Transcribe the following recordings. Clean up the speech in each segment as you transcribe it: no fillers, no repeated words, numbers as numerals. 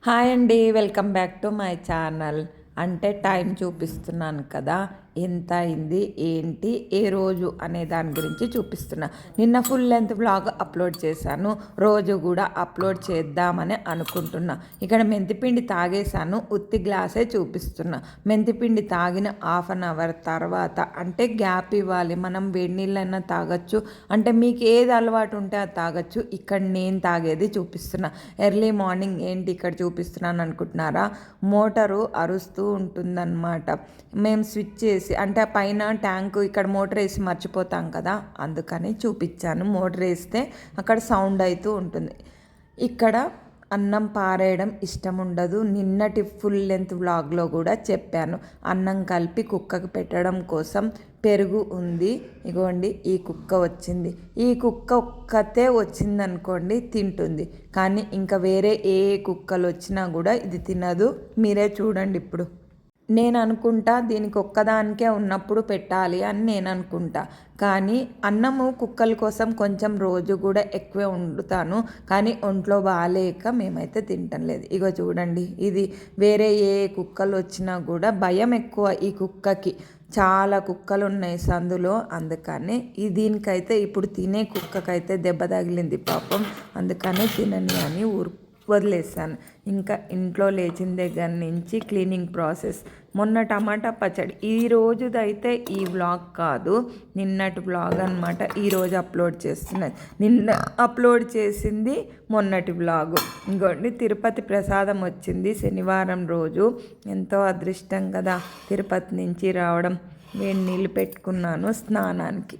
Hi అండి, welcome back to my channel. అంటే time చూపిస్తున్నాను కదా, ఎంత అయింది ఏంటి ఏ రోజు అనే దాని గురించి చూపిస్తున్నా. నిన్న ఫుల్ లెంత్ వ్లాగ్ అప్లోడ్ చేశాను, రోజు కూడా అప్లోడ్ చేద్దామని అనుకుంటున్నా. ఇక్కడ మెంతిపిండి తాగేశాను, ఉత్తి గ్లాసే చూపిస్తున్నా. మెంతిపిండి తాగిన ½ తర్వాత అంటే గ్యాప్ ఇవ్వాలి. మనం వేడి నీళ్ళైనా తాగొచ్చు, అంటే మీకు ఏది అలవాటు ఉంటే అది తాగొచ్చు. ఇక్కడ నేను తాగేది చూపిస్తున్నా. ఎర్లీ మార్నింగ్ ఏంటి ఇక్కడ చూపిస్తున్నాను అనుకుంటున్నారా? మోటారు అరుస్తూ ఉంటుందన్నమాట. మేము స్విచ్ చేసి అంటే పైన ట్యాంకు ఇక్కడ మోటార్ వేసి మర్చిపోతాం కదా, అందుకని చూపించాను. మోటార్ వేస్తే అక్కడ సౌండ్ అవుతూ ఉంటుంది. ఇక్కడ అన్నం పారేయడం ఇష్టం ఉండదు. నిన్నటి ఫుల్ లెంత్ వ్లాగ్లో కూడా చెప్పాను. అన్నం కలిపి కుక్కకు పెట్టడం కోసం పెరుగు ఉంది. ఇగోండి, ఈ కుక్క వచ్చింది. ఈ కుక్క ఒక్కతే వచ్చిందనుకోండి తింటుంది, కానీ ఇంకా వేరే ఏ కుక్కలు వచ్చినా కూడా ఇది తినదు. మీరే చూడండి. ఇప్పుడు నేను అనుకుంటా దీనికి ఒక్కదానికే ఉన్నప్పుడు పెట్టాలి అని నేను అనుకుంటా, కానీ అన్నము కుక్కల కోసం కొంచెం రోజు కూడా ఎక్కువే వండుతాను, కానీ ఒంట్లో బాగాలేక మేమైతే తింటం లేదు. ఇగో చూడండి, ఇది వేరే ఏ కుక్కలు వచ్చినా కూడా భయం ఎక్కువ ఈ కుక్కకి. చాలా కుక్కలు ఉన్నాయి సందులో, అందుకని దీనికైతే ఇప్పుడు తినే కుక్కకైతే దెబ్బ తగిలింది పాపం, అందుకనే తినని అని వదిలేసాను. ఇంకా ఇంట్లో లేచిన దగ్గర నుంచి క్లీనింగ్ ప్రాసెస్. మొన్న టమాటా పచ్చడి, ఈ రోజుదైతే ఈ వ్లాగ్ కాదు, నిన్నటి వ్లాగ్ అనమాట. ఈరోజు అప్లోడ్ చేస్తున్నది. నిన్న అప్లోడ్ చేసింది మొన్నటి వ్లాగు. ఇంకోండి, తిరుపతి ప్రసాదం వచ్చింది శనివారం రోజు. ఎంతో అదృష్టం కదా తిరుపతి నుంచి రావడం. వేడి నీళ్ళు పెట్టుకున్నాను స్నానానికి.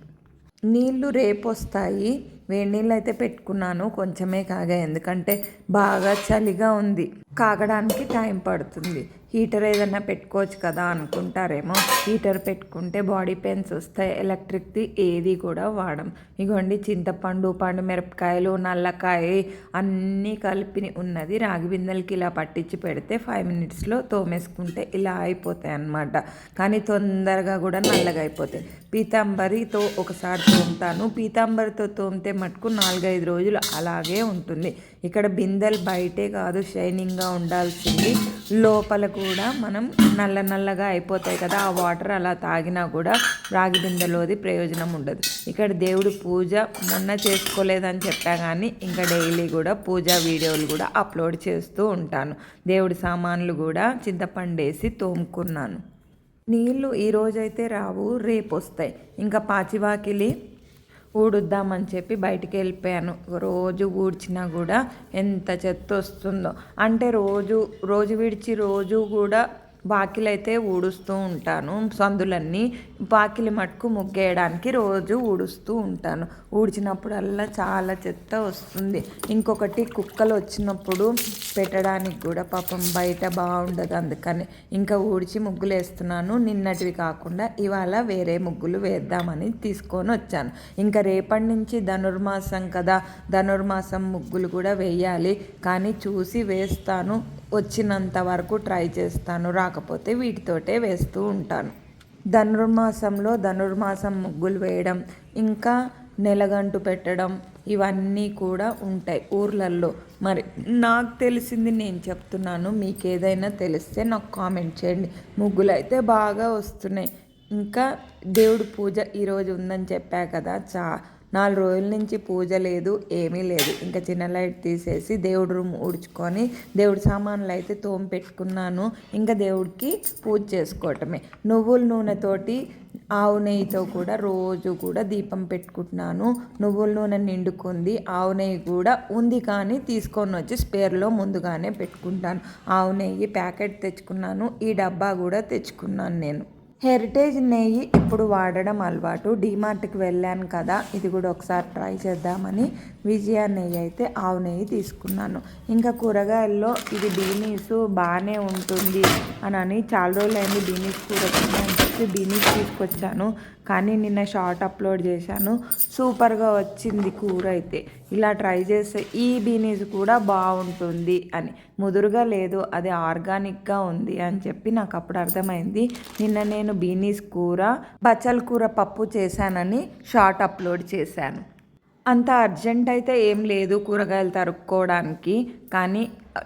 నీళ్ళు రేపు వస్తాయి. వేడి నీళ్ళు అయితే పెట్టుకున్నాను, కొంచెమే కాగాయి, ఎందుకంటే బాగా చలిగా ఉంది. కాగడానికి టైం పడుతుంది. హీటర్ ఏదైనా పెట్టుకోవచ్చు కదా అనుకుంటారేమో. హీటర్ పెట్టుకుంటే బాడీ పెయిన్స్ వస్తాయి. ఎలక్ట్రిక్ది ఏది కూడా వాడం. ఇగోండి, చింతపండు, పండు మిరపకాయలు, నల్లకాయ అన్నీ కలిపి ఉన్నది. రాగి బిందెలకి ఇలా పట్టించి పెడితే 5 minutesలో తోమేసుకుంటే ఇలా అయిపోతాయి అన్నమాట. కానీ తొందరగా కూడా నల్లగా అయిపోతాయి. పీతాంబరితో ఒకసారి తోముతాను. పీతాంబరితో తోమితే మటుకు 4-5 రోజులు అలాగే ఉంటుంది. ఇక్కడ బిందెలు బయటే కాదు షైనింగ్గా ఉండాల్సింది, లోపల కూడా మనం నల్లగా అయిపోతాయి కదా. ఆ వాటర్ అలా తాగినా కూడా రాగి బిందెలోది ప్రయోజనం ఉండదు. ఇక్కడ దేవుడి పూజ మొన్న చేసుకోలేదని చెప్పా, కానీ ఇంకా డైలీ కూడా పూజా వీడియోలు కూడా అప్లోడ్ చేస్తూ ఉంటాను. దేవుడి సామాన్లు కూడా చింతపండు వేసి తోముకున్నాను. నీళ్ళు ఈరోజైతే రావు, రేపు వస్తాయి. ఇంకా పాచివాకిలి ఊడుద్దామని చెప్పి బయటికి వెళ్ళిపోయాను. రోజు ఊడ్చినా కూడా ఎంత చెత్త వస్తుందో. అంటే రోజు విడిచి రోజు కూడా వాకిలైతే ఊడుస్తూ ఉంటాను. సందులన్నీ వాకిలి మటుకు ముగ్గేయడానికి రోజు ఊడుస్తూ ఉంటాను. ఊడ్చినప్పుడల్లా చాలా చెత్త వస్తుంది. ఇంకొకటి, కుక్కలు వచ్చినప్పుడు పెట్టడానికి కూడా పాపం బయట బాగుండదు, అందుకని ఇంకా ఊడ్చి ముగ్గులు వేస్తున్నాను. నిన్నటివి కాకుండా ఇవాళ వేరే ముగ్గులు వేద్దామని తీసుకొని వచ్చాను. ఇంకా రేపటి నుంచి ధనుర్మాసం కదా, ధనుర్మాసం ముగ్గులు కూడా వేయాలి, కానీ చూసి వేస్తాను. వచ్చినంత వరకు ట్రై చేస్తాను, రాకపోతే వీటితోటే వేస్తూ ఉంటాను. ధనుర్మాసం ముగ్గులు వేయడం, ఇంకా నెలగంటు పెట్టడం, ఇవన్నీ కూడా ఉంటాయి ఊర్లల్లో. మరి నాకు తెలిసింది నేను చెప్తున్నాను, మీకు ఏదైనా తెలిస్తే నాకు కామెంట్ చేయండి. ముగ్గులు అయితే బాగా వస్తున్నాయి. ఇంకా దేవుడి పూజ ఈరోజు ఉందని చెప్పా కదా, 4 రోజుల నుంచి పూజ లేదు, ఏమీ లేదు. ఇంకా చిన్న లైట్ తీసేసి దేవుడి రూమ్ ఊడ్చుకొని దేవుడి సామాన్లు అయితే తోమి పెట్టుకున్నాను. ఇంకా దేవుడికి పూజ చేసుకోవటమే. నువ్వుల నూనెతోటి ఆవు నెయ్యితో కూడా రోజు కూడా దీపం పెట్టుకుంటున్నాను. నువ్వుల నూనె నిండుకుంది, ఆవు నెయ్యి కూడా ఉంది, కానీ తీసుకొని వచ్చి స్పేర్లో ముందుగానే పెట్టుకుంటాను. ఆవు నెయ్యి ప్యాకెట్ తెచ్చుకున్నాను, ఈ డబ్బా కూడా తెచ్చుకున్నాను నేను. హెరిటేజ్ నెయ్యి ఇప్పుడు వాడడం అలవాటు. డీమార్ట్కి వెళ్ళాను కదా, ఇది కూడా ఒకసారి ట్రై చేద్దామని విజయ నెయ్యి అయితే ఆవు నెయ్యి తీసుకున్నాను. ఇంకా కూరగాయల్లో ఇది బీనీసు బాగానే ఉంటుంది అని చాలా రోజులైంది బీనీస్ కూర అని చెప్పి బీనీస్ తీసుకొచ్చాను. కానీ నిన్న షార్ట్ అప్లోడ్ చేశాను, సూపర్గా వచ్చింది కూర అయితే. ఇలా ట్రై చేస్తే ఈ బీనీస్ కూడా బాగుంటుంది అని. ముదురుగా లేదు, అది ఆర్గానిక్గా ఉంది అని చెప్పి నాకు అప్పుడు అర్థమైంది. నిన్న నేను బీనీస్ కూర, బచ్చల కూర పప్పు చేశానని షార్ట్ అప్లోడ్ చేశాను. అంత అర్జెంట్ అయితే ఏం లేదు కూరగాయలు తరుక్కోవడానికి, కానీ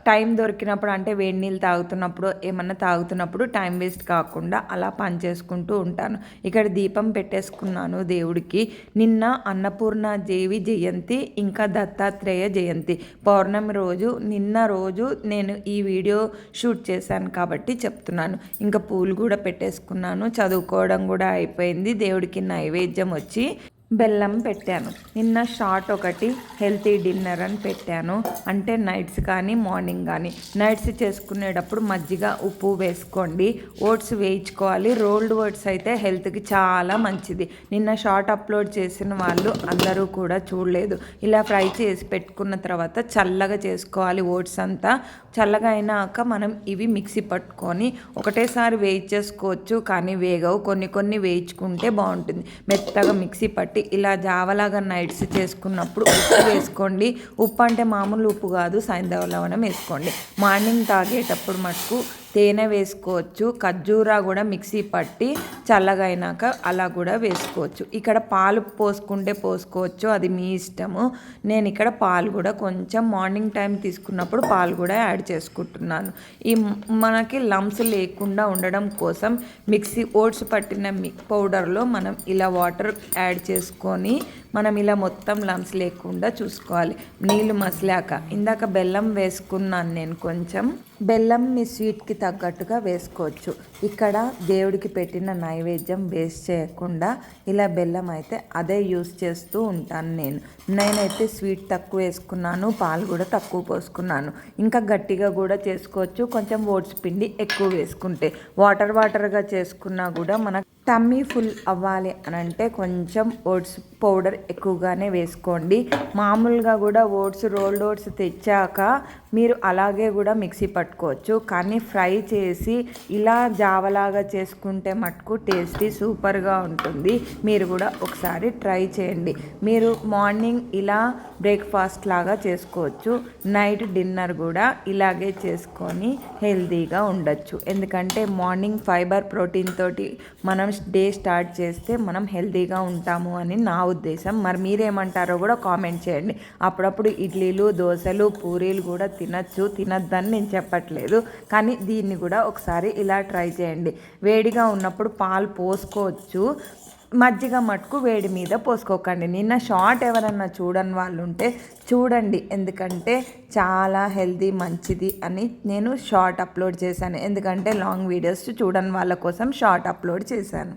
టైం దొరికినప్పుడు అంటే వేడి నీళ్ళు తాగుతున్నప్పుడు ఏమన్నా తాగుతున్నప్పుడు టైం వేస్ట్ కాకుండా అలా పని చేసుకుంటూ ఉంటాను. ఇక్కడ దీపం పెట్టేసుకున్నాను దేవుడికి. నిన్న అన్నపూర్ణ దేవి జయంతి, ఇంకా దత్తాత్రేయ జయంతి, పౌర్ణమి రోజు నిన్న రోజు నేను ఈ వీడియో షూట్ చేశాను కాబట్టి చెప్తున్నాను. ఇంకా పూలు కూడా పెట్టేసుకున్నాను. చదువుకోవడం కూడా అయిపోయింది. దేవుడికి నైవేద్యం వచ్చి బెల్లం పెట్టాను. నిన్న షార్ట్ ఒకటి హెల్తీ డిన్నర్ అని పెట్టాను. అంటే నైట్స్ కానీ మార్నింగ్ కానీ. నైట్స్ చేసుకునేటప్పుడు మజ్జిగ ఉప్పు వేసుకోండి. ఓట్స్ వేయించుకోవాలి. రోల్డ్ ఓట్స్ అయితే హెల్త్కి చాలా మంచిది. నిన్న షార్ట్ అప్లోడ్ చేసిన వాళ్ళు అందరూ కూడా చూడలేదు. ఇలా ఫ్రై చేసి పెట్టుకున్న తర్వాత చల్లగా చేసుకోవాలి. ఓట్స్ అంతా చల్లగా అయినాక మనం ఇవి మిక్సీ పట్టుకొని ఒకటేసారి వేయించేసుకోవచ్చు, కానీ వేగవు. కొన్ని వేయించుకుంటే బాగుంటుంది. మెత్తగా మిక్సీ పట్టి ఇలా జావలాగా నైట్స్ చేసుకున్నప్పుడు ఉప్పు వేసుకోండి. ఉప్పు అంటే మామూలు ఉప్పు కాదు, సైంధవ లవణం వేసుకోండి. మార్నింగ్ తాగేటప్పుడు మటుకు తేనె వేసుకోవచ్చు. ఖర్జూరా కూడా మిక్సీ పట్టి చల్లగా అయినాక అలా కూడా వేసుకోవచ్చు. ఇక్కడ పాలు పోసుకుంటే పోసుకోవచ్చు, అది మీ ఇష్టము. నేను ఇక్కడ పాలు కూడా కొంచెం మార్నింగ్ టైం తీసుకున్నప్పుడు పాలు కూడా యాడ్ చేసుకుంటున్నాను. ఈ మనకి లంప్స్ లేకుండా ఉండడం కోసం మిక్సీ ఓట్స్ పట్టిన పౌడర్లో మనం ఇలా వాటర్ యాడ్ చేసుకొని మనం ఇలా మొత్తం లంప్స్ లేకుండా చూసుకోవాలి. నీళ్ళు మసిలాక ఇందాక బెల్లం వేసుకున్నాను నేను. కొంచెం బెల్లం మీ స్వీట్కి తగ్గట్టుగా వేసుకోవచ్చు. ఇక్కడ దేవుడికి పెట్టిన నైవేద్యం వేస్ట్ చేయకుండా ఇలా బెల్లం అయితే అదే యూస్ చేస్తూ ఉంటాను నేనైతే స్వీట్ తక్కువ వేసుకున్నాను, పాలు కూడా తక్కువ పోసుకున్నాను. ఇంకా గట్టిగా కూడా చేసుకోవచ్చు, కొంచెం ఓట్స్ పిండి ఎక్కువ వేసుకుంటే. వాటర్గా చేసుకున్నా కూడా మనకు టమ్మీ ఫుల్ అవ్వాలి అని అంటే కొంచెం ఓట్స్ పౌడర్ ఎక్కువగానే వేసుకోండి. మామూలుగా కూడా రోల్డ్ ఓట్స్ తెచ్చాక మీరు అలాగే కూడా మిక్సీ పట్టుకోవచ్చు, కానీ ఫ్రై చేసి ఇలా జావలాగా చేసుకుంటే మటుకు టేస్టీ సూపర్గా ఉంటుంది. మీరు కూడా ఒకసారి ట్రై చేయండి. మీరు మార్నింగ్ ఇలా బ్రేక్ఫాస్ట్ లాగా చేసుకోవచ్చు, నైట్ డిన్నర్ కూడా ఇలాగే చేసుకొని హెల్తీగా ఉండొచ్చు. ఎందుకంటే మార్నింగ్ ఫైబర్ ప్రోటీన్ తోటి మనం డే స్టార్ట్ చేస్తే మనం హెల్తీగా ఉంటాము అని నా ఉద్దేశం. మరి మీరేమంటారో కూడా కామెంట్ చేయండి. అప్పుడప్పుడు ఇడ్లీలు, దోశలు, పూరీలు కూడా తినొద్దని నేను చెప్పట్లేదు, కానీ దీన్ని కూడా ఒకసారి ఇలా ట్రై చేయండి. వేడిగా ఉన్నప్పుడు పాలు పోసుకోవచ్చు, మజ్జిగ మటుకు వేడి మీద పోసుకోకండి. నిన్న షార్ట్ ఎవరన్నా చూడని వాళ్ళు ఉంటే చూడండి, ఎందుకంటే చాలా హెల్తీ మంచిది అని నేను షార్ట్ అప్లోడ్ చేశాను. ఎందుకంటే లాంగ్ వీడియోస్ చూడని వాళ్ళ కోసం షార్ట్ అప్లోడ్ చేశాను.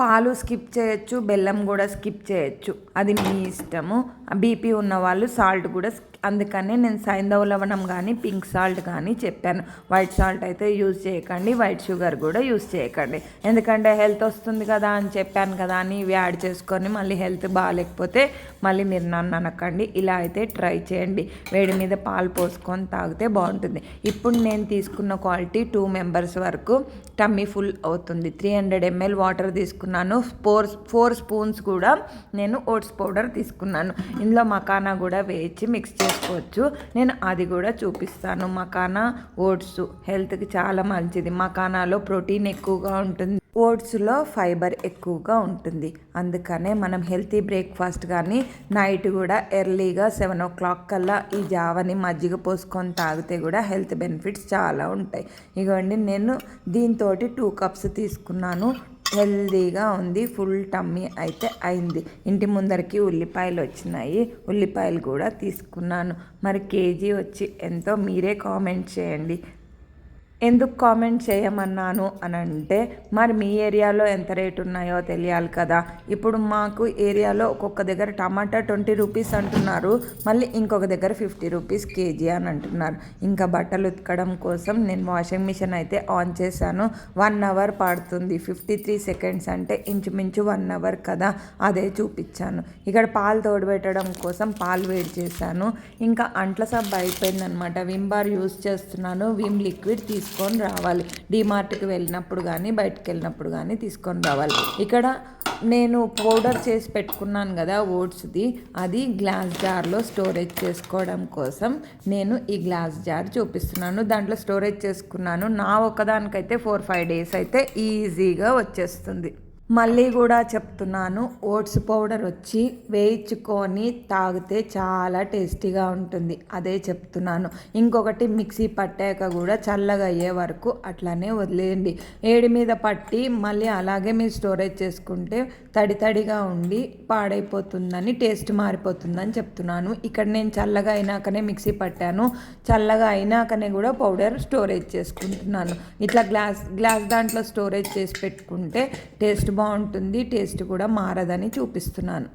పాలు స్కిప్ చేయొచ్చు, బెల్లం కూడా స్కిప్ చేయొచ్చు, అది మీ ఇష్టము. బీపీ ఉన్న వాళ్ళు సాల్ట్ కూడా అందుకనే నేను సైంధవ లవణం కానీ పింక్ సాల్ట్ కానీ చెప్పాను. వైట్ సాల్ట్ అయితే యూజ్ చేయకండి, వైట్ షుగర్ కూడా యూజ్ చేయకండి. ఎందుకంటే హెల్త్ వస్తుంది కదా అని చెప్పాను కదా అని ఇవి యాడ్ చేసుకొని మళ్ళీ హెల్త్ బాగాలేకపోతే మళ్ళీ మీరు నన్ను అనకండి. ఇలా అయితే ట్రై చేయండి. వేడి మీద పాలు పోసుకొని తాగితే బాగుంటుంది. ఇప్పుడు నేను తీసుకున్న క్వాలిటీ 2 మెంబర్స్ వరకు టమ్మీ ఫుల్ అవుతుంది. 300 ml వాటర్ తీసుకున్నాను. 4 స్పూన్స్ కూడా నేను ఓట్స్ పౌడర్ తీసుకున్నాను. ఇందులో మకానా కూడా వేయించి మిక్స్ చేసుకోవచ్చు. నేను అది కూడా చూపిస్తాను. మకానా ఓట్స్ హెల్త్కి చాలా మంచిది. మకానాలో ప్రోటీన్ ఎక్కువగా ఉంటుంది, ఓట్స్లో ఫైబర్ ఎక్కువగా ఉంటుంది. అందుకనే మనం హెల్తీ బ్రేక్ఫాస్ట్ కానీ నైట్ కూడా ఎర్లీగా 7 o'clock కల్లా ఈ జావని మజ్జిగ పోసుకొని తాగితే కూడా హెల్త్ బెనిఫిట్స్ చాలా ఉంటాయి. ఇగోండి, నేను దీంతో 2 cups తీసుకున్నాను. హెల్దీగా ఉంది. ఫుల్ టమ్మీ అయితే అయింది. ఇంటి ముందరికి ఉల్లిపాయలు వచ్చినాయి, ఉల్లిపాయలు కూడా తీసుకున్నాను. మరి కేజీ వచ్చి ఎంతో మీరే కామెంట్ చేయండి. ఎందుకు కామెంట్ చేయమన్నాను అని అంటే, మరి మీ ఏరియాలో ఎంత రేటు ఉన్నాయో తెలియాలి కదా. ఇప్పుడు మాకు ఏరియాలో ఒక్కొక్క దగ్గర టమాటా 20 రూపీస్ అంటున్నారు, మళ్ళీ ఇంకొక దగ్గర 50 రూపీస్ కేజీ అని అంటున్నారు. ఇంకా బట్టలు ఉతకడం కోసం నేను వాషింగ్ మిషన్ అయితే ఆన్ చేశాను. 1 hour పడుతుంది. 53 seconds అంటే ఇంచుమించు 1 hour కదా, అదే చూపించాను. ఇక్కడ పాలు తోడబెట్టడం కోసం పాలు వేడి చేశాను. ఇంకా అంట్ల సబ్బు అయిపోయిందనమాట. విమ్ బార్ యూజ్ చేస్తున్నాను. విమ్ లిక్విడ్ తీసుకొని రావాలి. డీమార్ట్కి వెళ్ళినప్పుడు కానీ బయటకు వెళ్ళినప్పుడు కానీ తీసుకొని రావాలి. ఇక్కడ నేను పౌడర్ చేసి పెట్టుకున్నాను కదా ఓట్స్ది, అది గ్లాస్ జార్లో స్టోరేజ్ చేసుకోవడం కోసం నేను ఈ గ్లాస్ జార్ చూపిస్తున్నాను. దాంట్లో స్టోరేజ్ చేసుకున్నాను. నా ఒకదానికైతే 4-5 days అయితే ఈజీగా వచ్చేస్తుంది. మళ్ళీ కూడా చెప్తున్నాను, ఓట్స్ పౌడర్ వచ్చి వేయించుకొని తాగితే చాలా టేస్టీగా ఉంటుంది. అదే చెప్తున్నాను. ఇంకొకటి మిక్సీ పట్టాక కూడా చల్లగా అయ్యే వరకు అట్లానే వదిలేయండి. ఏడి మీద పట్టి మళ్ళీ అలాగే మీరు స్టోరేజ్ చేసుకుంటే తడిగా ఉండి పాడైపోతుందని, టేస్ట్ మారిపోతుందని చెప్తున్నాను. ఇక్కడ నేను చల్లగా అయినాకనే మిక్సీ పట్టాను. చల్లగా అయినాకనే కూడా పౌడర్ స్టోరేజ్ చేసుకుంటున్నాను. ఇట్లా గ్లాస్ దాంట్లో స్టోరేజ్ చేసి పెట్టుకుంటే టేస్ట్ బాగుంటుంది, టేస్ట్ కూడా మారదని చూపిస్తున్నాను.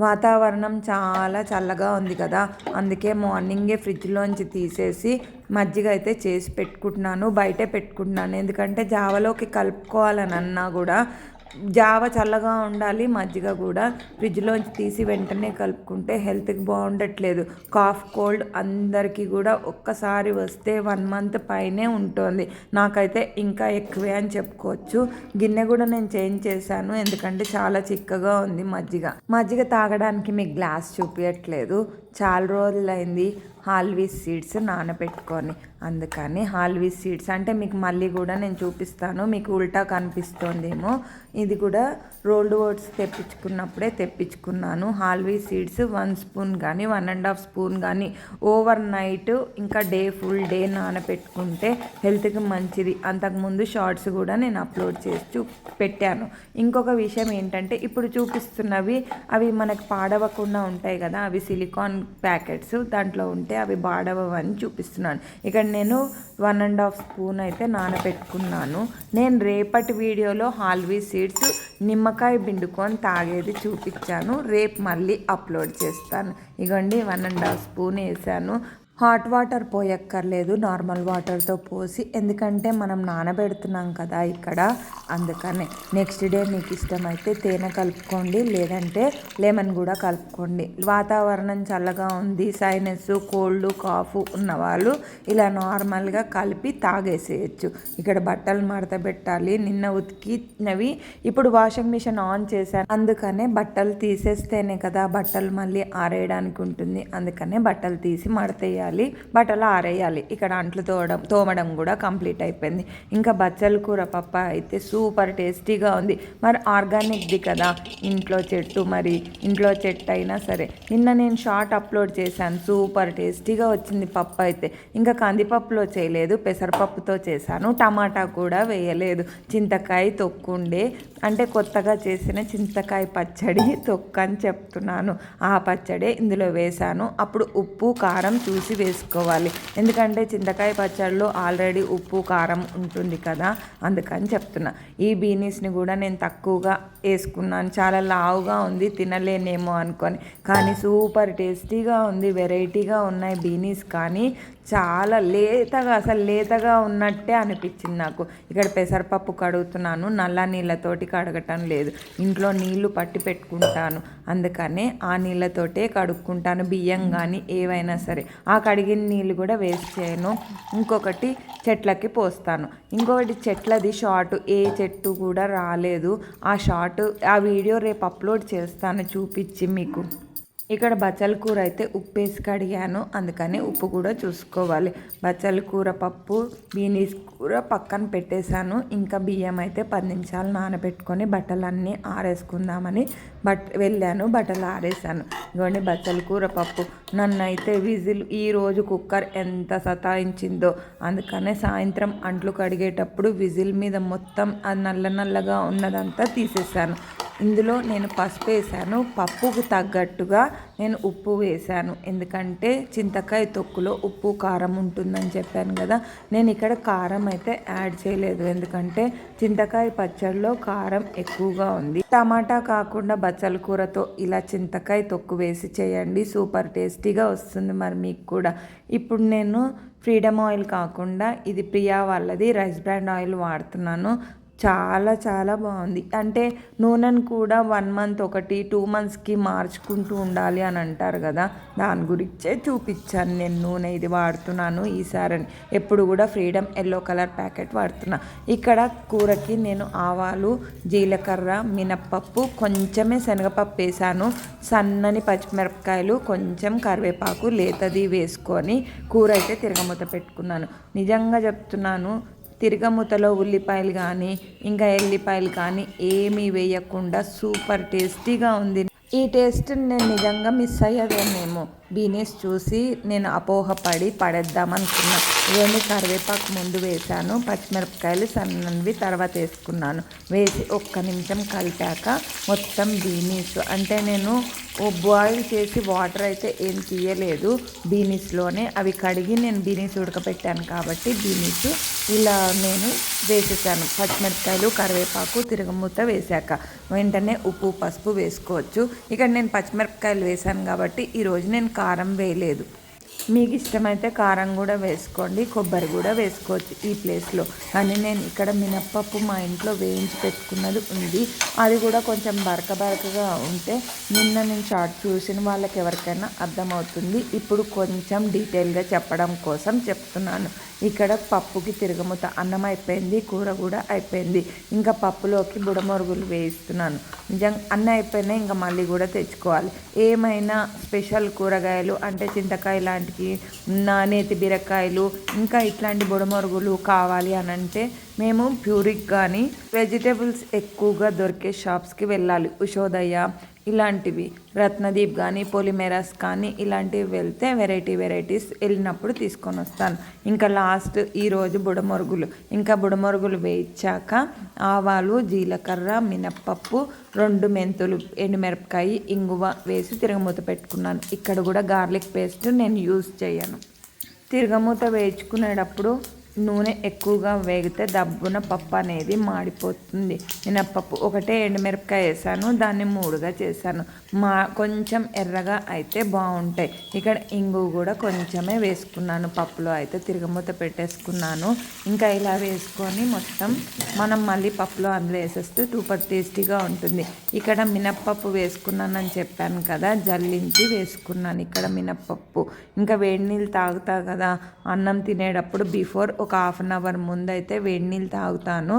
వాతావరణం చాలా చల్లగా ఉంది కదా, అందుకే మార్నింగే ఫ్రిడ్జ్లోంచి తీసేసి మజ్జిగ అయితే చేసి పెట్టుకుంటున్నాను. బయటే పెట్టుకుంటున్నాను, ఎందుకంటే జావలోకి కలుపుకోవాలని అన్నా కూడా జావ చల్లగా ఉండాలి, మజ్జిగ కూడా ఫ్రిడ్జ్లోంచి తీసి వెంటనే కలుపుకుంటే హెల్త్కి బాగుండట్లేదు. కాఫ్ కోల్డ్ అందరికీ కూడా ఒక్కసారి వస్తే 1 మంత్ పైనే ఉంటుంది. నాకైతే ఇంకా ఎక్కువే అని చెప్పుకోవచ్చు. గిన్నె కూడా నేను చేంజ్ చేశాను, ఎందుకంటే చాలా చిక్కగా ఉంది మజ్జిగ తాగడానికి మీకు గ్లాస్ చూపించట్లేదు. చాలా రోజులైంది హాల్వీస్ సీడ్స్ నానబెట్టుకొని, అందుకని హాల్వీస్ సీడ్స్ అంటే మీకు మళ్ళీ కూడా నేను చూపిస్తాను. మీకు ఉల్టా కనిపిస్తోందేమో, ఇది కూడా రోల్డ్ ఓట్స్ తెప్పించుకున్నప్పుడే తెప్పించుకున్నాను. హాల్వీస్ సీడ్స్ 1 స్పూన్ కానీ 1.5 స్పూన్ కానీ ఓవర్ నైట్ ఇంకా ఫుల్ డే నానబెట్టుకుంటే హెల్త్కి మంచిది. అంతకుముందు షార్ట్స్ కూడా నేను అప్లోడ్ చేసి పెట్టాను. ఇంకొక విషయం ఏంటంటే, ఇప్పుడు చూపిస్తున్నవి అవి మనకు పాడవకుండా ఉంటాయి కదా, అవి సిలికాన్ ప్యాకెట్స్, దాంట్లో ఉంటే అవి పాడవని చూపిస్తున్నాను. ఇక్కడ నేను 1.5 స్పూన్ అయితే నానబెట్టుకున్నాను. నేను రేపటి వీడియోలో హాల్వీస్ సీడ్స్ నిమ్మకాయ పిండుకొని తాగేది చూపించాను, రేపు మళ్ళీ అప్లోడ్ చేస్తాను. ఇగోండి 1.5 స్పూన్ వేసాను. హాట్ వాటర్ పోయక్కర్లేదు, నార్మల్ వాటర్తో పోసి, ఎందుకంటే మనం నానబెడుతున్నాం కదా ఇక్కడ, అందుకనే. నెక్స్ట్ డే మీకు ఇష్టమైతే తేనె కలుపుకోండి, లేదంటే లెమన్ కూడా కలుపుకోండి. వాతావరణం చల్లగా ఉంది, సైనస్ కోల్డ్ కాఫ్ ఉన్నవాళ్ళు ఇలా నార్మల్గా కలిపి తాగేసేయచ్చు. ఇక్కడ బట్టలు మడత పెట్టాలి, నిన్న ఉతికినవి ఇప్పుడు వాషింగ్ మిషన్ ఆన్ చేశాను, అందుకనే బట్టలు తీసేస్తేనే కదా బట్టలు మళ్ళీ ఆరేయడానికి ఉంటుంది, అందుకనే బట్టలు తీసి మడతేయాలి, బట్టలు ఆరేయాలి. ఇక్కడ అంట్లు తోమడం కూడా కంప్లీట్ అయిపోయింది. ఇంకా బచ్చల కూర పప్ప అయితే సూపర్ టేస్టీగా ఉంది. మరి ఆర్గానిక్ది కదా, ఇంట్లో చెట్టు, మరి ఇంట్లో చెట్టు అయినా సరే. నిన్న నేను షార్ట్ అప్లోడ్ చేశాను, సూపర్ టేస్టీగా వచ్చింది పప్పు అయితే. ఇంకా కందిపప్పులో చేయలేదు, పెసరపప్పుతో చేశాను. టమాటా కూడా వేయలేదు, చింతకాయ తొక్కుండే, అంటే కొత్తగా చేసిన చింతకాయ పచ్చడి తొక్కు అని చెప్తున్నాను. ఆ పచ్చడే ఇందులో వేశాను. అప్పుడు ఉప్పు కారం చూసి వేసుకోవాలి, ఎందుకంటే చింతకాయ పచ్చడిలో ఆల్రెడీ ఉప్పు కారం ఉంటుంది కదా, అందుకని చెప్తున్నా. ఈ బీనీస్ని కూడా నేను తక్కువగా వేసుకున్నాను, చాలా లావుగా ఉంది, తినలేనేమో అనుకొని, కానీ సూపర్ టేస్టీగా ఉంది. వెరైటీగా ఉన్నాయి బీనీస్, కానీ చాలా లేతగా, అసలు లేతగా ఉన్నట్టే అనిపించింది నాకు. ఇక్కడ పెసరపప్పు కడుగుతున్నాను, నల్ల నీళ్ళతోటి కడగటం లేదు, ఇంట్లో నీళ్లు పట్టి పెట్టుకుంటాను, అందుకనే ఆ నీళ్ళతోటే కడుక్కుంటాను, బియ్యం కానీ ఏవైనా సరే. ఆ కడిగిన నీళ్ళు కూడా వేస్ట్ చేయను. ఇంకొకటి చెట్లకి పోస్తాను. ఇంకొకటి చెట్లది షార్ట్, ఏ చెట్టు కూడా రాలేదు ఆ షార్ట్, ఆ వీడియో రేపు అప్లోడ్ చేస్తాను చూపించి మీకు. ఇక్కడ బచ్చల కూర అయితే ఉప్పు వేసి కడిగాను, అందుకని ఉప్పు కూడా చూసుకోవాలి. బచ్చల కూర పప్పు, బీనీస్ కూర పక్కన పెట్టేశాను. ఇంకా బియ్యం అయితే 10 నిమిషాలు నానబెట్టుకొని బట్టలన్నీ ఆరేసుకుందామని వెళ్ళాను, బట్టలు ఆరేసాను. ఇదిగోండి బచ్చల కూర పప్పు. నన్ను అయితే విజిల్, ఈరోజు కుక్కర్ ఎంత సతాయించిందో, అందుకనే సాయంత్రం అంట్లు కడిగేటప్పుడు విజిల్ మీద మొత్తం ఆ నల్లగా ఉన్నదంతా తీసేసాను. ఇందులో నేను పసుపు వేసాను, పప్పుకు తగ్గట్టుగా నేను ఉప్పు వేసాను, ఎందుకంటే చింతకాయ తొక్కులో ఉప్పు కారం ఉంటుందని చెప్పాను కదా. నేను ఇక్కడ కారం అయితే యాడ్ చేయలేదు, ఎందుకంటే చింతకాయ పచ్చడిలో కారం ఎక్కువగా ఉంది. టమాటా కాకుండా బచ్చల కూరతో ఇలా చింతకాయ తొక్కు వేసి చేయండి, సూపర్ టేస్టీగా వస్తుంది. మరి మీకు కూడా ఇప్పుడు నేను ఫ్రీడమ్ ఆయిల్ కాకుండా ఇది ప్రియా వాళ్ళది రైస్ బ్రాండ్ ఆయిల్ వాడుతున్నాను. చాలా చాలా బాగుంది. అంటే నూనెను కూడా 1 మంత్ 2 మంత్స్కి మార్చుకుంటూ ఉండాలి అని అంటారు కదా, దాని గురించే చూపించాను నేను. నూనె ఇది వాడుతున్నాను ఈసారి, ఎప్పుడు కూడా ఫ్రీడమ్ ఎల్లో కలర్ ప్యాకెట్ వాడుతున్నా. ఇక్కడ కూరకి నేను ఆవాలు, జీలకర్ర, మినప్పప్పు, కొంచెమే శనగపప్పు వేసాను, సన్నని పచ్చిమిరపకాయలు, కొంచెం కరివేపాకు లేతది వేసుకొని కూర అయితే తిరగమూత పెట్టుకున్నాను. నిజంగా చెప్తున్నాను, తిరగమూతలో ఉల్లిపాయలు కానీ ఇంకా ఎల్లిపాయలు కానీ ఏమీ వేయకుండా సూపర్ టేస్టీగా ఉంది. ఈ టేస్ట్ నేను నిజంగా మిస్ అయ్యేదాన్నేమో. బీనీస్ చూసి నేను అపోహపడి పడేద్దామనుకున్నా. ఇవన్నీ కరివేపాకు ముందు వేసాను, పచ్చిమిరపకాయలు సన్నవి తర్వాత వేసుకున్నాను. వేసి ఒక్క నిమిషం కలిపాక మొత్తం బీనీస్ అంటే నేను బాయిల్ చేసి వాటర్ అయితే ఏం తీయలేదు, బీనీస్లోనే అవి కడిగి నేను బీనీస్ ఉడకపెట్టాను కాబట్టి బీనీస్ ఇలా నేను వేసేసాను. పచ్చిమిరపకాయలు కరివేపాకు తిరగమూత వేసాక వెంటనే ఉప్పు పసుపు వేసుకోవచ్చు. ఇక్కడ నేను పచ్చిమిరపకాయలు వేసాను కాబట్టి ఈరోజు నేను కారం వేయలేదు. మీకు ఇష్టమైతే కారం కూడా వేసుకోండి, కొబ్బరి కూడా వేసుకోవచ్చు ఈ ప్లేస్లో. కానీ నేను ఇక్కడ మినప్పప్పు మా ఇంట్లో వేయించి పెట్టుకున్నది ఉంది. అది కూడా కొంచెం బరకగా ఉంటే నిన్న నేను షార్ట్ చూసిన వాళ్ళకి ఎవరికైనా అర్థమవుతుంది. ఇప్పుడు కొంచెం డీటెయిల్గా చెప్పడం కోసం చెప్తున్నాను. ఇక్కడ పప్పుకి తిరగమూత, అన్నం అయిపోయింది, కూర కూడా అయిపోయింది. ఇంకా పప్పులోకి బుడమొరుగులు వేయిస్తున్నాను. నిజంగా అన్న అయిపోయినాయి, ఇంకా మళ్ళీ కూడా తెచ్చుకోవాలి. ఏమైనా స్పెషల్ కూరగాయలు అంటే చింతకాయ లాంటివి, నేతి బీరకాయలు, ఇంకా ఇట్లాంటి బుడమొరుగులు కావాలి అని అంటే మేము ప్యూరిక్ కానీ వెజిటేబుల్స్ ఎక్కువగా దొరికే షాప్స్కి వెళ్ళాలి. ఉషోదయ ఇలాంటివి, రత్నదీప్ కానీ పొలిమేరాస్ కానీ ఇలాంటివి వెళ్తే వెరైటీస్ వెళ్ళినప్పుడు తీసుకొని వస్తాను. ఇంకా లాస్ట్ ఈరోజు బుడమొరుగులు. ఇంకా బుడమొరుగులు వేయించాక ఆవాలు, జీలకర్ర, మినప్పప్పు, 2 మెంతులు, ఎండుమిరపకాయ, ఇంగువ వేసి తిరగమూత పెట్టుకున్నాను. ఇక్కడ కూడా గార్లిక్ పేస్ట్ నేను యూజ్ చేయను. తిరగమూత వేయించుకునేటప్పుడు నూనె ఎక్కువగా వేగితే దబ్బున పప్పు అనేది మాడిపోతుంది. మినప్పప్పు ఒకటే ఎండుమిరపకాయ వేసాను, దాన్ని 3గా చేశాను. కొంచెం ఎర్రగా అయితే బాగుంటాయి. ఇక్కడ ఇంగు కూడా కొంచెమే వేసుకున్నాను. పప్పులో అయితే తిరగమూత పెట్టేసుకున్నాను. ఇంకా ఇలా వేసుకొని మొత్తం మనం మళ్ళీ పప్పులో అందులో వేసేస్తే సూపర్ టేస్టీగా ఉంటుంది. ఇక్కడ మినప్పప్పు వేసుకున్నానని చెప్పాను కదా, జల్లించి వేసుకున్నాను ఇక్కడ మినప్పప్పు. ఇంకా వేడి నీళ్ళు తాగుతా కదా అన్నం తినేటప్పుడు, బిఫోర్ ఒక 1/2 అవర్ ముందు అయితే వేడి నీళ్ళు తాగుతాను.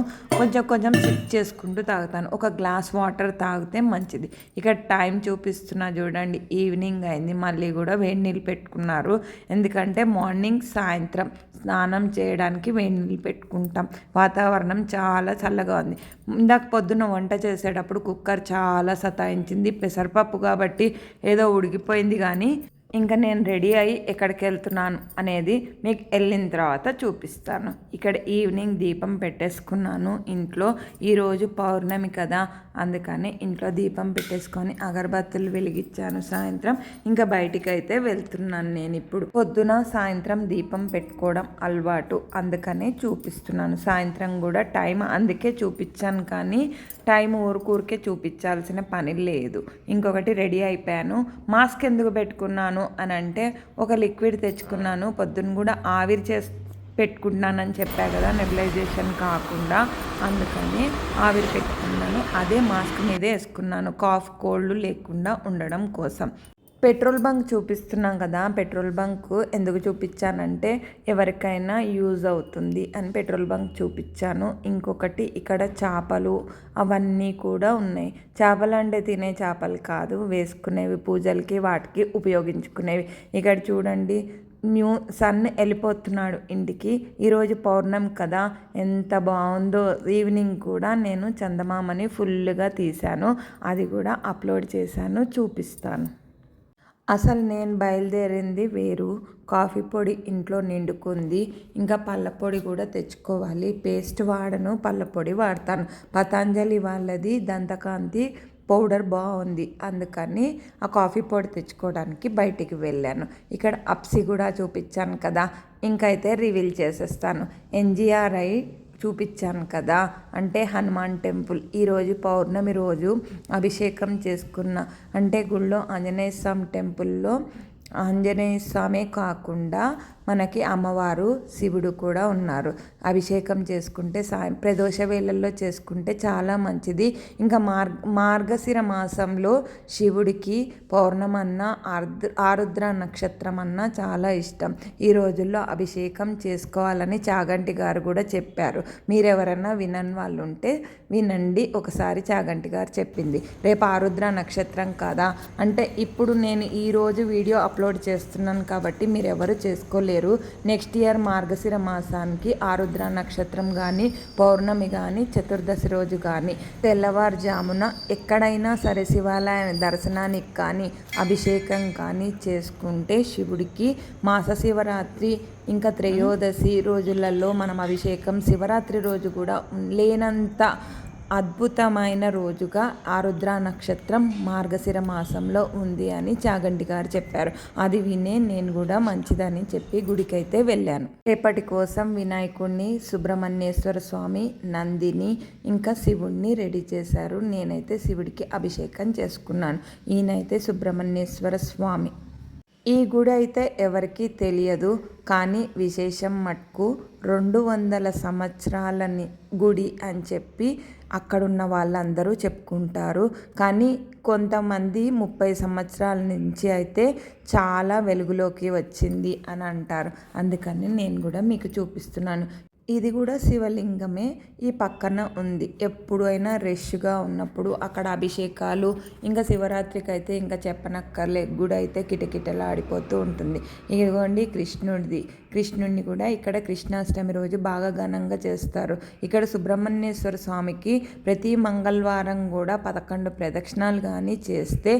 కొంచెం సిప్ చేసుకుంటూ తాగుతాను. ఒక గ్లాస్ వాటర్ తాగితే మంచిది. ఇక్కడ టైం చూపిస్తున్నా చూడండి, ఈవినింగ్ అయింది. మళ్ళీ కూడా వేడి నీళ్ళు పెట్టుకున్నారు. ఎందుకంటే మార్నింగ్ సాయంత్రం స్నానం చేయడానికి వేడి నీళ్ళు పెట్టుకుంటాం. వాతావరణం చాలా చల్లగా ఉంది. ఇందాక పొద్దున్న వంట చేసేటప్పుడు కుక్కర్ చాలా సతాయించింది. పెసరపప్పు కాబట్టి ఏదో ఉడికిపోయింది. కానీ ఇంకా నేను రెడీ అయ్యి ఎక్కడికి వెళ్తున్నాను అనేది మీకు వెళ్ళిన తర్వాత చూపిస్తాను. ఇక్కడ ఈవినింగ్ దీపం పెట్టేసుకున్నాను ఇంట్లో. ఈరోజు పౌర్ణమి కదా, అందుకని ఇంట్లో దీపం పెట్టేసుకొని అగరబత్తులు వెలిగించాను. సాయంత్రం ఇంకా బయటికి అయితే వెళ్తున్నాను. నేను ఇప్పుడు పొద్దున సాయంత్రం దీపం పెట్టుకోవడం అలవాటు, అందుకనే చూపిస్తున్నాను. సాయంత్రం కూడా టైం అందుకే చూపించాను, కానీ టైం ఊరికే చూపించాల్సిన పని లేదు. ఇంకొకటి రెడీ అయిపోయాను. మాస్క్ ఎందుకు పెట్టుకున్నాను అని అంటే, ఒక లిక్విడ్ తెచ్చుకున్నాను. పొద్దున్న కూడా ఆవిరి పెట్టుకుంటున్నానని చెప్పా కదా, నెబులైజేషన్ కాకుండా, అందుకని ఆవిరి పెట్టుకున్నాను. అదే మాస్క్ మీదే వేసుకున్నాను, కాఫ్ కోల్డ్ లేకుండా ఉండడం కోసం. పెట్రోల్ బంక్ చూపిస్తున్నాం కదా, పెట్రోల్ బంక్ ఎందుకు చూపించానంటే ఎవరికైనా యూజ్ అవుతుంది అని పెట్రోల్ బంక్ చూపించాను. ఇంకొకటి ఇక్కడ చేపలు అవన్నీ కూడా ఉన్నాయి. చేపలు అంటే తినే చేపలు కాదు, వేసుకునేవి, పూజలకి వాటికి ఉపయోగించుకునేవి. ఇక్కడ చూడండి, సన్ వెళ్ళిపోతున్నాడు ఇంటికి. ఈరోజు పౌర్ణమి కదా, ఎంత బాగుందో. ఈవినింగ్ కూడా నేను చందమామని ఫుల్గా తీశాను, అది కూడా అప్లోడ్ చేశాను, చూపిస్తాను. అసలు నేను బయలుదేరింది వేరు. కాఫీ పొడి ఇంట్లో నిండుకుంది, ఇంకా పళ్ళ పొడి కూడా తెచ్చుకోవాలి. పేస్ట్ వాడను, పళ్ళ పొడి వాడతాను. పతంజలి వాళ్ళది దంతకాంతి పౌడర్ బాగుంది, అందుకని ఆ కాఫీ పొడి తెచ్చుకోవడానికి బయటికి వెళ్ళాను. ఇక్కడ అప్సి కూడా చూపించాను కదా, ఇంకైతే రివీల్ చేసేస్తాను. NGRI చూపించాను కదా, అంటే హనుమాన్ టెంపుల్. ఈరోజు పౌర్ణమి రోజు అభిషేకం చేసుకున్న, అంటే గుళ్ళో ఆంజనేయ స్వామి టెంపుల్లో ఆంజనేయ స్వామే కాకుండా మనకి అమ్మవారు, శివుడు కూడా ఉన్నారు. అభిషేకం చేసుకుంటే ప్రదోష వేళల్లో చేసుకుంటే చాలా మంచిది. ఇంకా మార్గశిర మాసంలో శివుడికి పౌర్ణమన్న, ఆరుద్ర నక్షత్రం అన్న చాలా ఇష్టం. ఈ రోజుల్లో అభిషేకం చేసుకోవాలని చాగంటి గారు కూడా చెప్పారు. మీరెవరన్నా వినని వాళ్ళు ఉంటే వినండి ఒకసారి. చాగంటి గారు చెప్పింది రేపు ఆరుద్ర నక్షత్రం కదా, అంటే ఇప్పుడు నేను ఈరోజు వీడియో అప్లోడ్ చేస్తున్నాను కాబట్టి మీరెవరు చేసుకోలేరు. ఇయర్ నెక్స్ట్ ఇయర్ మార్గశిర మాసానికి ఆరుద్ర నక్షత్రం కానీ పౌర్ణమి కానీ చతుర్దశి రోజు కానీ తెల్లవారుజామున ఎక్కడైనా సరే శివాలయ దర్శనానికి కానీ అభిషేకం కానీ చేసుకుంటే శివుడికి మాస శివరాత్రి ఇంకా త్రయోదశి రోజులలో మనం అభిషేకం శివరాత్రి రోజు కూడా లేనంత అద్భుతమైన రోజుగా ఆరుద్ర నక్షత్రం మార్గశిర మాసంలో ఉంది అని చాగంటి గారు చెప్పారు. అది వినే నేను కూడా మంచిదని చెప్పి గుడికైతే వెళ్ళాను. రేపటి కోసం వినాయకుడిని, సుబ్రహ్మణ్యేశ్వర స్వామి, నందిని ఇంకా శివుడిని రెడీ చేశారు. నేనైతే శివుడికి అభిషేకం చేసుకున్నాను. ఈయనైతే సుబ్రహ్మణ్యేశ్వర స్వామి. ఈ గుడి అయితే ఎవరికీ తెలియదు, కానీ విశేషం మటుకు 200 సంవత్సరాలని గుడి అని చెప్పి అక్కడున్న వాళ్ళందరూ చెప్పుకుంటారు. కానీ కొంతమంది 30 సంవత్సరాల నుంచి అయితే చాలా వెలుగులోకి వచ్చింది అని అంటారు. అందుకని నేను కూడా మీకు చూపిస్తున్నాను. ఇది కూడా శివలింగమే. ఈ పక్కన ఉంది. ఎప్పుడైనా రష్గా ఉన్నప్పుడు అక్కడ అభిషేకాలు, ఇంకా శివరాత్రికి అయితే ఇంకా చెప్పనక్కర్లే, గుడి అయితే కిటకిటలాడిపోతూ ఉంటుంది. ఇదిగోండి కృష్ణుడిని కూడా ఇక్కడ కృష్ణాష్టమి రోజు బాగా ఘనంగా చేస్తారు. ఇక్కడ సుబ్రహ్మణ్యేశ్వర స్వామికి ప్రతి మంగళవారం కూడా 11 ప్రదక్షిణాలు కానీ చేస్తే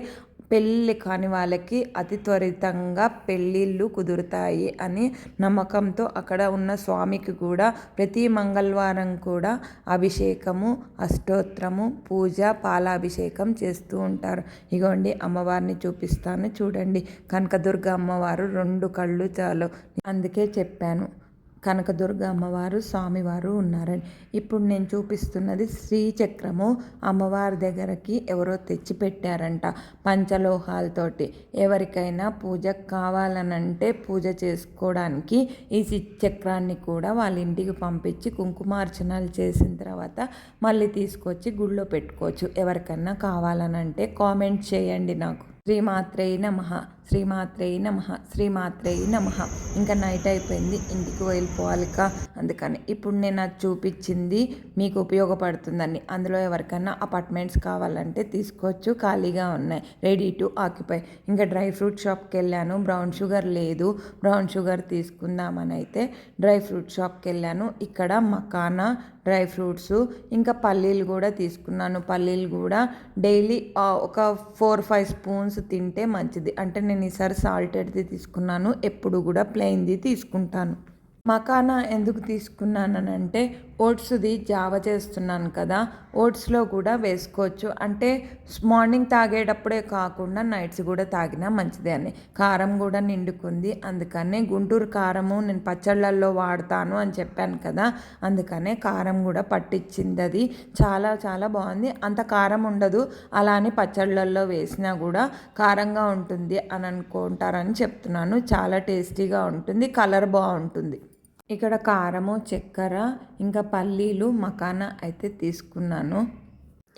పెళ్ళి కాని వాళ్ళకి అతి త్వరితంగా పెళ్ళిళ్ళు కుదురుతాయి అని నమ్మకంతో అక్కడ ఉన్న స్వామికి కూడా ప్రతి మంగళవారం కూడా అభిషేకము, అష్టోత్తరము, పూజ, పాలాభిషేకం చేస్తూ ఉంటారు. ఇగోండి అమ్మవారిని చూపిస్తాను చూడండి. కనకదుర్గ అమ్మవారు 2 కళ్ళు చాలు, అందుకే చెప్పాను కనకదుర్గ అమ్మవారు స్వామివారు ఉన్నారని. ఇప్పుడు నేను చూపిస్తున్నది శ్రీచక్రము. అమ్మవారి దగ్గరకి ఎవరో తెచ్చి పెట్టారంట పంచలోహాలతోటి. ఎవరికైనా పూజ కావాలనంటే పూజ చేసుకోవడానికి ఈ శ్రీచక్రాన్ని కూడా వాళ్ళ ఇంటికి పంపించి కుంకుమార్చనలు చేసిన తర్వాత మళ్ళీ తీసుకొచ్చి గుళ్ళో పెట్టుకోవచ్చు. ఎవరికైనా కావాలనంటే కామెంట్ చేయండి నాకు. శ్రీమాత్రేయ నమః, శ్రీమాత్రేయ నమః, శ్రీమాత్రేయ నమః. ఇంకా నైట్ అయిపోయింది, ఇంటికి వెళ్ళిపోవాలిక. అందుకని ఇప్పుడు నేను అది చూపించింది మీకు ఉపయోగపడుతుందని. అందులో ఎవరికైనా అపార్ట్మెంట్స్ కావాలంటే తీసుకోవచ్చు, ఖాళీగా ఉన్నాయి, రెడీ టు ఆక్యుపై. ఇంకా డ్రై ఫ్రూట్ షాప్కి వెళ్ళాను. బ్రౌన్ షుగర్ లేదు, బ్రౌన్ షుగర్ తీసుకుందామని అయితే డ్రై ఫ్రూట్ షాప్కి వెళ్ళాను. ఇక్కడ మకానా డ్రై ఫ్రూట్స్ ఇంకా పల్లీలు కూడా తీసుకున్నాను. పల్లీలు కూడా డైలీ ఒక 4-5 స్పూన్స్ తింటే మంచిది. అంటే నేను ఈసారి సాల్టెడ్ది తీసుకున్నాను, ఎప్పుడు కూడా ప్లెయిన్ది తీసుకుంటాను. మకానా ఎందుకు తీసుకున్నానంటే ఓట్స్ది జావ చేస్తున్నాను కదా, ఓట్స్లో కూడా వేసుకోవచ్చు. అంటే మార్నింగ్ తాగేటప్పుడే కాకుండా నైట్స్ కూడా తాగినా మంచిదే అని. కారం కూడా నిండుకుంది, అందుకనే గుంటూరు కారము నేను పచ్చళ్ళల్లో వాడతాను అని చెప్పాను కదా, అందుకనే కారం కూడా పట్టించింది. అది చాలా చాలా బాగుంది. అంత కారం ఉండదు, అలానే పచ్చళ్ళల్లో వేసినా కూడా కారంగా ఉంటుంది అని అనుకుంటారని చెప్తున్నాను. చాలా టేస్టీగా ఉంటుంది, కలర్ బాగుంటుంది. ఇక్కడ కారము, చక్కెర ఇంకా పల్లీలు, మకానా అయితే తీసుకున్నాను.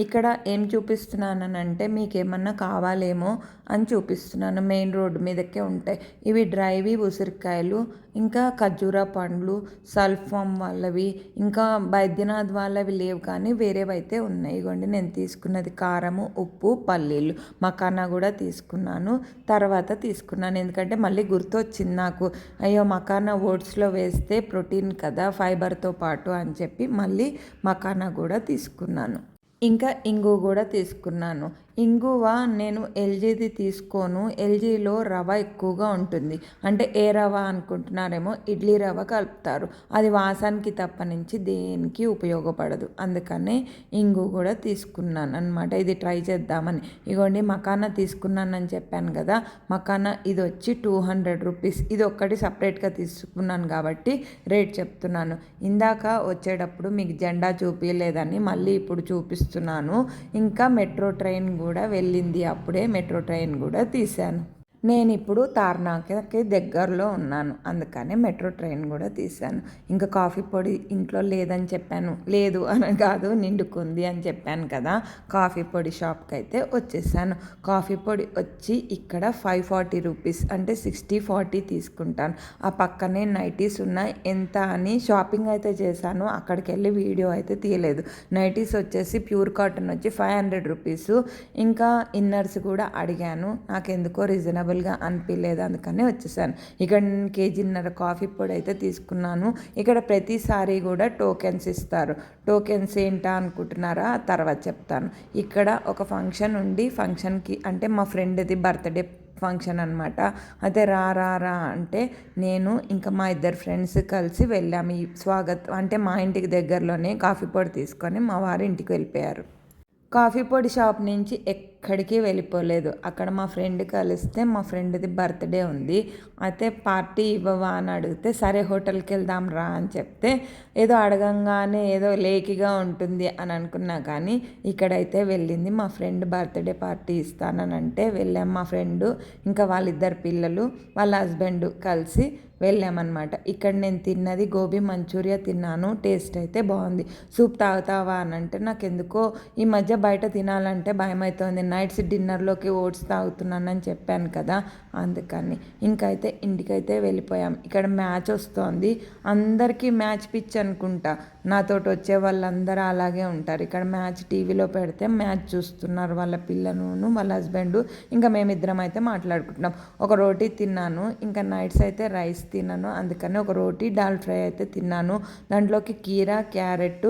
ఇక్కడ ఏం చూపిస్తున్నానంటే మీకు ఏమన్నా కావాలేమో అని చూపిస్తున్నాను. మెయిన్ రోడ్డు మీదకే ఉంటాయి ఇవి. డ్రైవి ఉసిరికాయలు, ఇంకా ఖర్జూర పండ్లు, సల్ఫామ్ వాళ్ళవి, ఇంకా బైద్యనాథ్ వాళ్ళవి లేవు కానీ వేరేవైతే ఉన్నాయి. ఇగోండి నేను తీసుకున్నది కారము, ఉప్పు, పల్లీలు, మకానా కూడా తీసుకున్నాను. తర్వాత తీసుకున్నాను ఎందుకంటే మళ్ళీ గుర్తొచ్చింది నాకు, అయ్యో మకానా ఓట్స్లో వేస్తే ప్రోటీన్ కదా ఫైబర్తో పాటు అని చెప్పి మళ్ళీ మకానా కూడా తీసుకున్నాను. ఇంకా ఇంగువ కూడా తీసుకున్నాను. ఇంగువ నేను ఎల్జీది తీసుకోను, ఎల్జీలో రవ ఎక్కువగా ఉంటుంది. అంటే ఏ రవ అనుకుంటున్నారేమో, ఇడ్లీ రవ కలుపుతారు, అది వాసనకి తప్ప నుంచి దేనికి ఉపయోగపడదు. అందుకనే ఇంగువ కూడా తీసుకున్నాను అనమాట, ఇది ట్రై చేద్దామని. ఇగోండి మకానా తీసుకున్నానని చెప్పాను కదా, మకానా ఇది వచ్చి 200 రూపీస్. ఇది ఒక్కటి సపరేట్గా తీసుకున్నాను కాబట్టి రేట్ చెప్తున్నాను. ఇందాక వచ్చేటప్పుడు మీకు జెండా చూపించలేదని మళ్ళీ ఇప్పుడు చూపిస్తున్నాను. ఇంకా మెట్రో ట్రైన్ కూడా వెళ్ళింది, అప్పుడే మెట్రో ట్రైన్ కూడా తీశాను. నేను ఇప్పుడు తార్నాకకి దగ్గరలో ఉన్నాను, అందుకనే మెట్రో ట్రైన్ కూడా తీశాను. ఇంకా కాఫీ పొడి ఇంట్లో లేదని చెప్పాను, లేదు అని కాదు నిండుకుంది అని చెప్పాను కదా, కాఫీ పొడి షాప్కి అయితే వచ్చేసాను. కాఫీ పొడి వచ్చి ఇక్కడ 540 రూపీస్, అంటే 60-40 తీసుకుంటాను. ఆ పక్కనే నైటీస్ ఉన్నాయి, ఎంత అని షాపింగ్ అయితే చేశాను, అక్కడికి వెళ్ళి వీడియో అయితే తీయలేదు. నైటీస్ వచ్చేసి ప్యూర్ కాటన్ వచ్చి 500 రూపీస్. ఇంకా ఇన్నర్స్ కూడా అడిగాను, నాకెందుకో రీజనబుల్ కంఫర్టబుల్గా అనిపించలేదు, అందుకని వచ్చేసాను. ఇక్కడ 1.5 kg కాఫీ పొడి అయితే తీసుకున్నాను. ఇక్కడ ప్రతిసారి కూడా టోకెన్స్ ఇస్తారు. టోకెన్స్ ఏంటా అనుకుంటున్నారా, తర్వాత చెప్తాను. ఇక్కడ ఒక ఫంక్షన్ ఉండి, ఫంక్షన్కి అంటే మా ఫ్రెండ్ది బర్త్డే ఫంక్షన్ అనమాట. అయితే రా అంటే నేను ఇంకా మా 2 ఫ్రెండ్స్ కలిసి వెళ్ళాము. ఈ స్వాగత్ అంటే మా ఇంటికి దగ్గరలోనే కాఫీ పొడి తీసుకొని మా వారి ఇంటికి వెళ్ళిపోయారు. కాఫీ పొడి షాప్ నుంచి ఎక్కడికి వెళ్ళిపోలేదు. అక్కడ మా ఫ్రెండ్ కలిస్తే మా ఫ్రెండ్ది బర్త్డే ఉంది, అయితే పార్టీ ఇవ్వవా అని అడిగితే సరే హోటల్కి వెళ్దాం రా అని చెప్తే ఏదో అడగంగానే ఏదో లేకిగా ఉంటుంది అని అనుకున్నా, కానీ ఇక్కడైతే వెళ్ళింది. మా ఫ్రెండ్ బర్త్డే పార్టీ ఇస్తానని అంటే వెళ్ళాం. మా ఫ్రెండు ఇంకా వాళ్ళిద్దరు పిల్లలు వాళ్ళ హస్బెండ్ కలిసి వెళ్ళామన్నమాట. ఇక్కడ నేను తిన్నది గోబీ మంచూరియా తిన్నాను. టేస్ట్ అయితే బాగుంది. సూప్ తాగుతావా అని అంటే నాకు ఎందుకో ఈ మధ్య బయట తినాలంటే భయమవుతుంది. నైట్స్ డిన్నర్లోకి ఓట్స్ తాగుతున్నానని చెప్పాను కదా, అందుకని ఇంకైతే ఇంటికైతే వెళ్ళిపోయాం. ఇక్కడ మ్యాచ్ వస్తోంది. అందరికీ మ్యాచ్ పిచ్ అనుకుంటా. నాతోటి వచ్చే వాళ్ళందరూ అలాగే ఉంటారు. ఇక్కడ మ్యాచ్ టీవీలో పెడితే మ్యాచ్ చూస్తున్నారు వాళ్ళ పిల్లలను వాళ్ళ హస్బెండ్, ఇంకా మేమిద్దరం అయితే మాట్లాడుకుంటున్నాం. ఒక రోటీ తిన్నాను. ఇంకా నైట్స్ అయితే రైస్ తిన్నాను, అందుకని ఒక రోటీ దాల్ ఫ్రై అయితే తిన్నాను. దాంట్లోకి కీరా, క్యారెట్,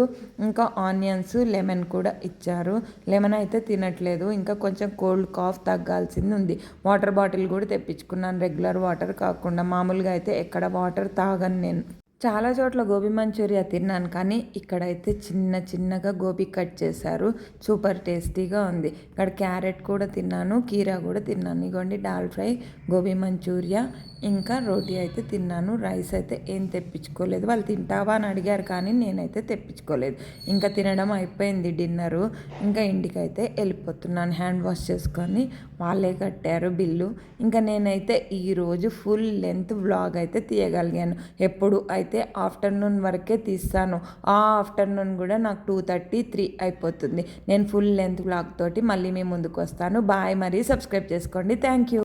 ఇంకా ఆనియన్స్, లెమన్ కూడా ఇచ్చారు. లెమన్ అయితే తినట్లేదు, ఇంకా కొంచెం కోల్డ్ కాఫ్ తగ్గాల్సింది ఉంది. వాటర్ బాటిల్ కూడా తెప్పించుకున్నాను, రెగ్యులర్ వాటర్ కాకుండా. మామూలుగా అయితే ఎక్కడ వాటర్ తాగను నేను. చాలా చోట్ల గోబీ మంచూరియా తిన్నాను, కానీ ఇక్కడైతే చిన్నగా గోబీ కట్ చేశారు. సూపర్ టేస్టీగా ఉంది. ఇక్కడ క్యారెట్ కూడా తిన్నాను, కీరా కూడా తిన్నాను. ఇగోండి దాల్ ఫ్రై, గోబీ మంచూరియా, ఇంకా రోటీ అయితే తిన్నాను. రైస్ అయితే ఏం తెప్పించుకోలేదు. వాళ్ళు తింటావా అని అడిగారు, కానీ నేనైతే తెప్పించుకోలేదు. ఇంకా తినడం అయిపోయింది డిన్నరు. ఇంకా ఇంటికైతే వెళ్ళిపోతున్నాను. హ్యాండ్ వాష్ చేసుకొని వాళ్ళే కట్టారు బిల్లు. ఇంకా నేనైతే ఈరోజు ఫుల్ లెంత్ వ్లాగ్ అయితే తీయగలిగాను. ఎప్పుడు అయితే ఆఫ్టర్నూన్ వరకే తీస్తాను. ఆ ఆఫ్టర్నూన్ కూడా నాకు 2:30, 3 అయిపోతుంది. నేను ఫుల్ లెంత్ వ్లాగ్ తోటి మళ్ళీ మీ ముందుకు వస్తాను. బాయ్, మరి సబ్స్క్రైబ్ చేసుకోండి. Thank you.